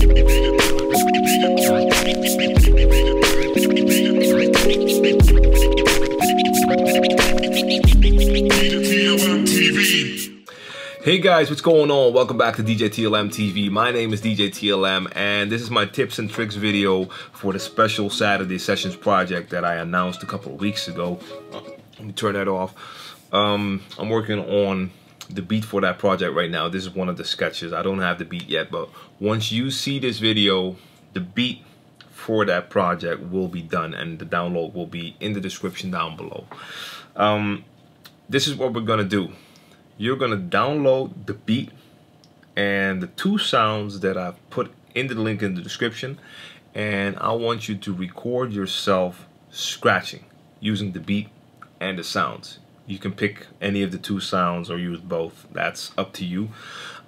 Hey guys, what's going on? Welcome back to DJ TLM TV. My name is DJ TLM and this is my tips and tricks video for the special Saturday Sessions project that I announced a couple of weeks ago. Let me turn that off. I'm working on the beat for that project right now. This is one of the sketches. I don't have the beat yet, but once you see this video, the beat for that project will be done and the download will be in the description down below. This is what we're gonna do. You're gonna download the beat and the two sounds that I've put in the link in the description, and I want you to record yourself scratching using the beat and the sounds. You can pick any of the two sounds or use both. That's up to you.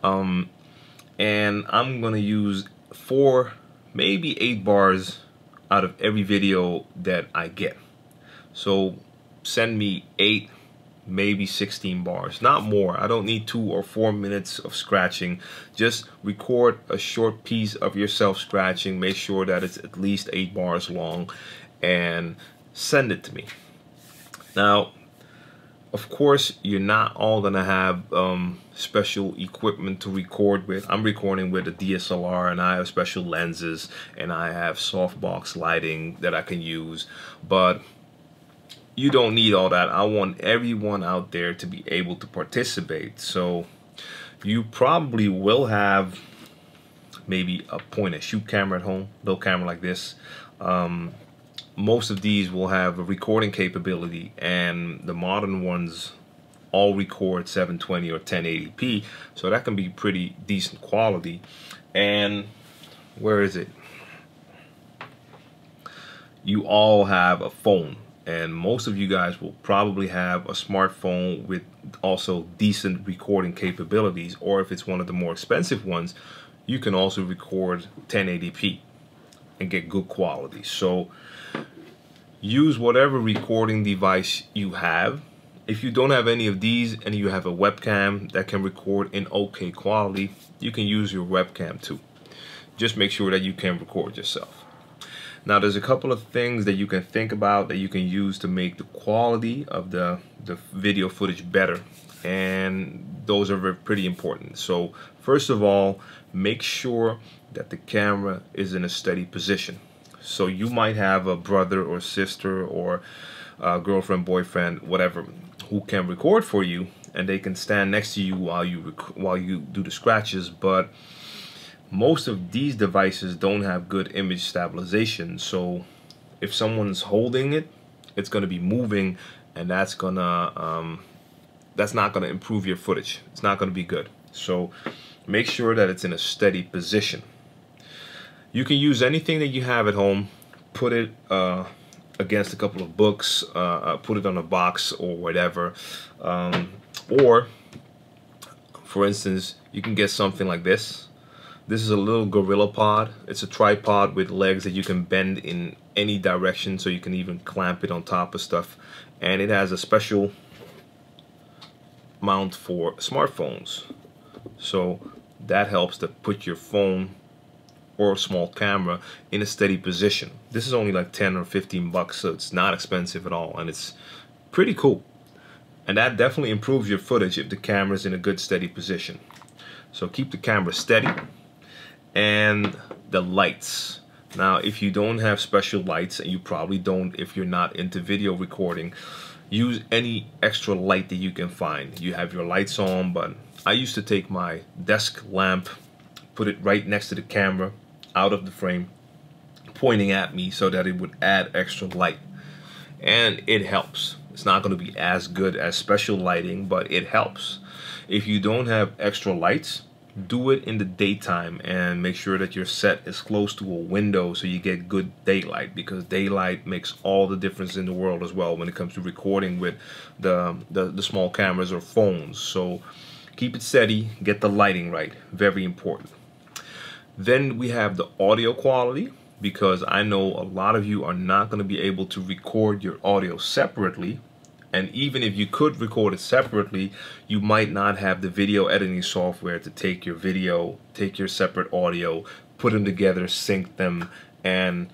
And I'm gonna use 4, maybe 8 bars out of every video that I get. So send me 8, maybe 16 bars, not more. I don't need 2 or 4 minutes of scratching. Just record a short piece of yourself scratching. Make sure that it's at least 8 bars long and send it to me. Now, of course, you're not all gonna have special equipment to record with. I'm recording with a DSLR and I have special lenses and I have softbox lighting that I can use, but you don't need all that. I want everyone out there to be able to participate. So you probably will have maybe a point and shoot camera at home, little camera like this. Most of these will have a recording capability, and the modern ones all record 720 or 1080p, so that can be pretty decent quality. And where is it? You all have a phone, and most of you guys will probably have a smartphone with also decent recording capabilities, or if it's one of the more expensive ones, you can also record 1080p and get good quality. So use whatever recording device you have. If you don't have any of these and you have a webcam that can record in okay quality, you can use your webcam too. Just make sure that you can record yourself. Now, there's a couple of things that you can think about that you can use to make the quality of the video footage better, and those are pretty important. So first of all, make sure that the camera is in a steady position. So you might have a brother or sister or a girlfriend, boyfriend, whatever, who can record for you, and they can stand next to you while you do the scratches, but most of these devices don't have good image stabilization. So if someone's holding it, it's going to be moving, and that's not going to improve your footage. It's not going to be good. So make sure that it's in a steady position. You can use anything that you have at home, put it against a couple of books, put it on a box or whatever, or for instance, you can get something like this. This is a little gorilla pod. It's a tripod with legs that you can bend in any direction, so you can even clamp it on top of stuff. And it has a special mount for smartphones. So that helps to put your phone or a small camera in a steady position. This is only like 10 or 15 bucks, so it's not expensive at all, and it's pretty cool. And that definitely improves your footage if the camera is in a good steady position. So keep the camera steady. And the lights. Now, if you don't have special lights, and you probably don't if you're not into video recording, use any extra light that you can find. You have your lights on, but I used to take my desk lamp, put it right next to the camera, out of the frame, pointing at me so that it would add extra light. And it helps. It's not going to be as good as special lighting, but it helps. If you don't have extra lights, do it in the daytime and make sure that your set is close to a window so you get good daylight, because daylight makes all the difference in the world as well when it comes to recording with the small cameras or phones. So keep it steady, get the lighting right, very important. Then we have the audio quality, because I know a lot of you are not going to be able to record your audio separately. And even if you could record it separately, you might not have the video editing software to take your video, take your separate audio, put them together, sync them, and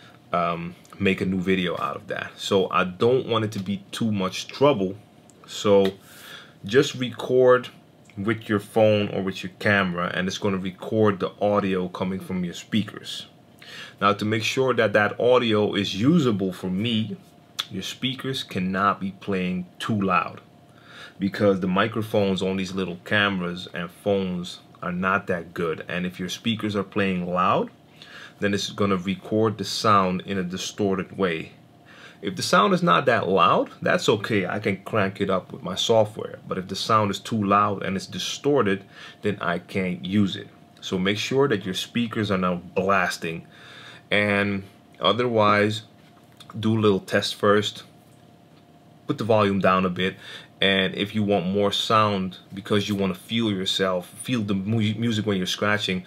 make a new video out of that. So I don't want it to be too much trouble. So just record with your phone or with your camera, and it's going to record the audio coming from your speakers. Now, to make sure that that audio is usable for me, your speakers cannot be playing too loud, because the microphones on these little cameras and phones are not that good. And if your speakers are playing loud, then it's going to record the sound in a distorted way. If the sound is not that loud, that's okay. I can crank it up with my software. But if the sound is too loud and it's distorted, then I can't use it. So make sure that your speakers are now blasting. And otherwise, do a little test first. Put the volume down a bit. And if you want more sound because you want to feel yourself, feel the music when you're scratching,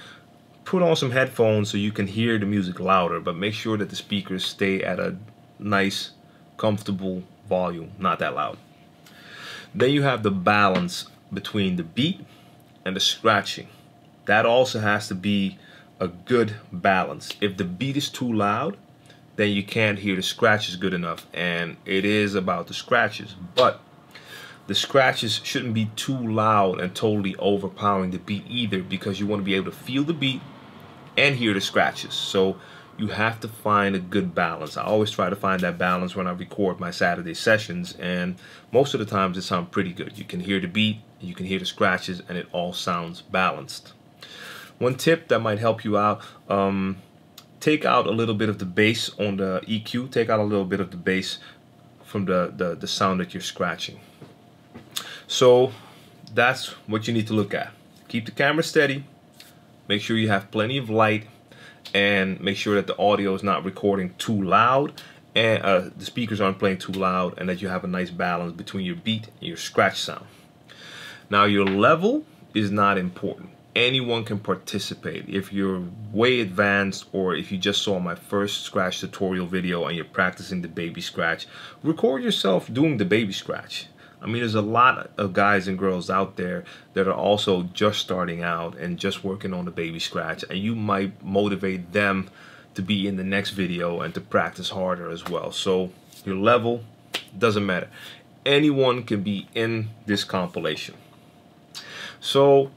put on some headphones so you can hear the music louder. But make sure that the speakers stay at a nice, comfortable volume, not that loud. Then you have the balance between the beat and the scratching. That also has to be a good balance. If the beat is too loud, then you can't hear the scratches good enough. And it is about the scratches, but the scratches shouldn't be too loud and totally overpowering the beat either, because you want to be able to feel the beat and hear the scratches. So you have to find a good balance. I always try to find that balance when I record my Saturday sessions, and most of the times it sounds pretty good. You can hear the beat, you can hear the scratches, and it all sounds balanced. One tip that might help you out, take out a little bit of the bass on the EQ. Take out a little bit of the bass from the sound that you're scratching. So that's what you need to look at. Keep the camera steady, make sure you have plenty of light, and make sure that the audio is not recording too loud, and the speakers aren't playing too loud, and that you have a nice balance between your beat and your scratch sound. Now, your level is not important. Anyone can participate. If you're way advanced, or if you just saw my first scratch tutorial video and you're practicing the baby scratch, record yourself doing the baby scratch. I mean, there's a lot of guys and girls out there that are also just starting out and just working on the baby scratch, and you might motivate them to be in the next video and to practice harder as well. So your level doesn't matter. Anyone can be in this compilation. So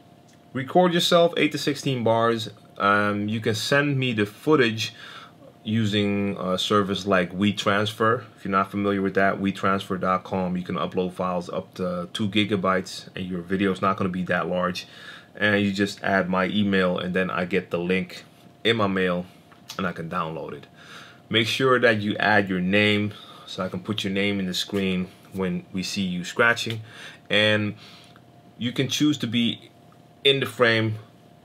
record yourself 8 to 16 bars. You can send me the footage using a service like WeTransfer. If you're not familiar with that, WeTransfer.com. You can upload files up to 2 gigabytes, and your video is not going to be that large. And you just add my email, and then I get the link in my mail, and I can download it. Make sure that you add your name, so I can put your name in the screen when we see you scratching. And you can choose to be in the frame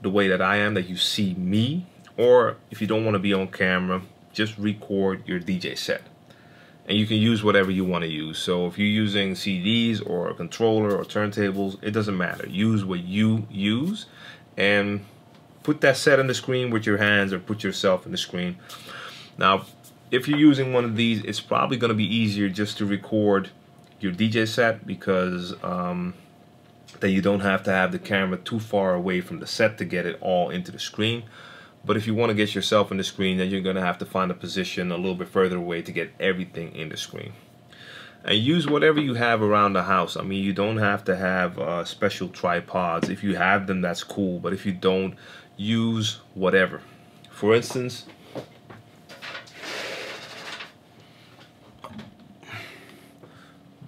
the way that I am, that you see me. Or if you don't want to be on camera, just record your DJ set. And you can use whatever you want to use. So if you're using CDs or a controller or turntables, it doesn't matter. Use what you use, and put that set on the screen with your hands, or put yourself in the screen. Now, if you're using one of these, it's probably going to be easier just to record your DJ set, because then you don't have to have the camera too far away from the set to get it all into the screen. But if you want to get yourself in the screen, then you're going to have to find a position a little bit further away to get everything in the screen. And use whatever you have around the house. I mean, you don't have to have special tripods. If you have them, that's cool. But if you don't, use whatever. For instance,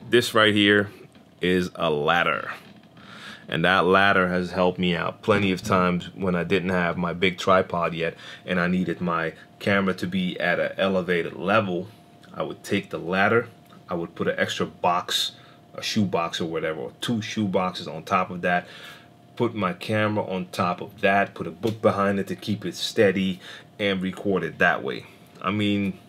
this right here is a ladder. And that ladder has helped me out plenty of times when I didn't have my big tripod yet, and I needed my camera to be at an elevated level. I would take the ladder, I would put an extra box, a shoe box or whatever, or 2 shoe boxes on top of that, put my camera on top of that, put a book behind it to keep it steady, and record it that way. I mean,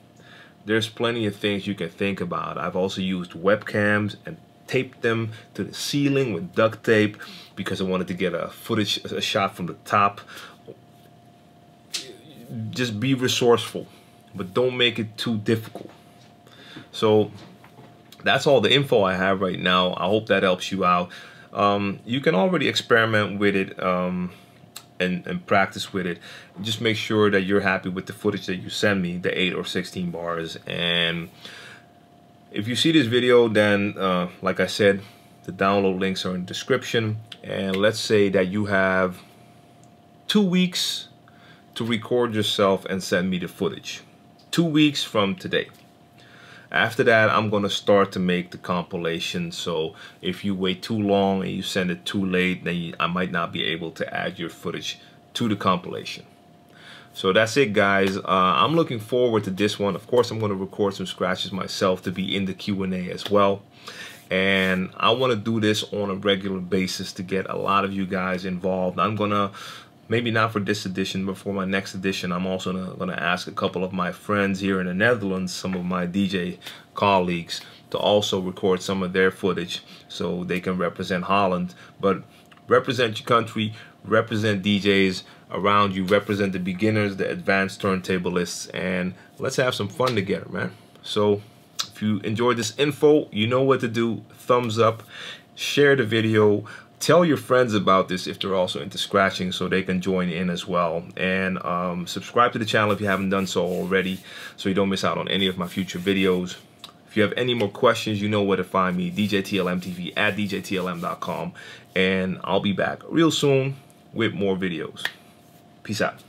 there's plenty of things you can think about. I've also used webcams and taped them to the ceiling with duct tape because I wanted to get a shot from the top. Just be resourceful, but don't make it too difficult. So that's all the info I have right now. I hope that helps you out. You can already experiment with it and practice with it. Just make sure that you're happy with the footage that you send me, the 8 or 16 bars. And if you see this video, then like I said, the download links are in the description. And let's say that you have 2 weeks to record yourself and send me the footage. 2 weeks from today. After that, I'm gonna start to make the compilation. So if you wait too long and you send it too late, then I might not be able to add your footage to the compilation. So that's it, guys. I'm looking forward to this one. Of course, I'm gonna record some scratches myself to be in the Q&A as well. And I want to do this on a regular basis to get a lot of you guys involved. I'm gonna, maybe not for this edition, but for my next edition, I'm also gonna ask a couple of my friends here in the Netherlands, some of my DJ colleagues, to also record some of their footage so they can represent Holland. But represent your country, represent DJs around you, represent the beginners, the advanced turntablists, and let's have some fun together, man. So if you enjoyed this info, you know what to do. Thumbs up, share the video, tell your friends about this if they're also into scratching so they can join in as well. And subscribe to the channel if you haven't done so already so you don't miss out on any of my future videos. If you have any more questions, you know where to find me, DJTLMTV at DJTLM.com. And I'll be back real soon with more videos. Peace out.